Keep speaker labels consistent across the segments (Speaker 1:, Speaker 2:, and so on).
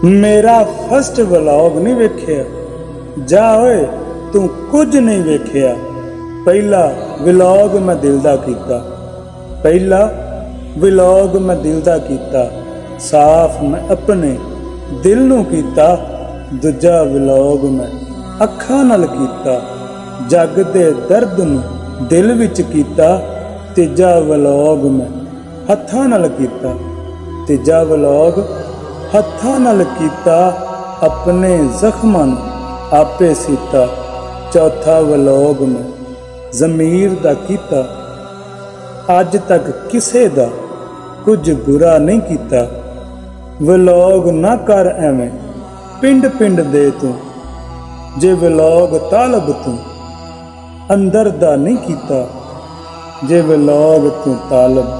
Speaker 1: मेरा first vlog नहीं वेखिया, जा ओए तू कुछ नहीं वेखिया। पहला व्लॉग मैं दिल दा कीता, पहला व्लॉग मैं दिल दा कीता, साफ मैं अपने दिल नू कीता। दूजा व्लॉग मैं अखां नाल कीता, जग दे दर्द नू दिल विच कीता। तीजा व्लॉग मैं हत्थां नाल कीता, तीजा व्लॉग हत्थां नाल कीता, अपने जख्मां नू आपे सीता। चौथा व्लॉग मैं ज़मीर दा कीता, अज तक किसे दा कुछ बुरा नहीं कीता। व्लॉग ना कर एवें पिंड पिंड दे तू, जे व्लॉग तालब तू अंदर दा नहीं कीता। जे व्लॉग तू तालब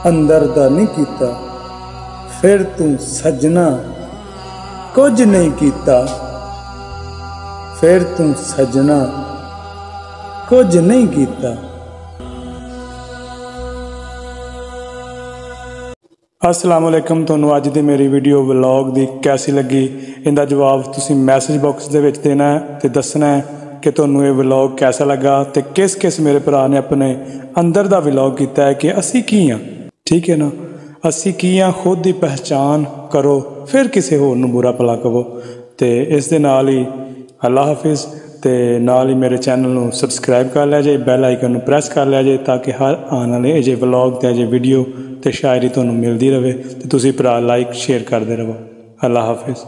Speaker 1: अंदर दा नहीं कीता, फिर तू सजना कुछ नहीं कीता। फिर तू सजना कुछ नहीं कीता। अस्सलाम वालेकुम। तुहानू अज दी मेरी वीडियो व्लॉग दी कैसी लगी, इनका जवाब तुसी मैसेज बॉक्स दे विच देना है ते दसना है कि तुहानू ये व्लॉग कैसा लगा ते किस किस मेरे भरा ने अपने अंदर दा व्लॉग कीता है कि असी की हाँ। ठीक है ना, असी की हाँ खुद की पहचान करो, फिर किसी होर नू बुरा भला कहो। तो इस दे नाल ही अल्लाह हाफिज़, ते नाल ही मेरे चैनल नू सबसक्राइब कर लिया जे, बैल आइकन नू प्रेस कर लिया जे, ताकि हर आने वाले अजे व्लॉग ते अजे वीडियो ते शायरी तुहानू मिलती रहे, तो तुसी भरा लाइक शेयर करते रहो। अल्लाह हाफिज़।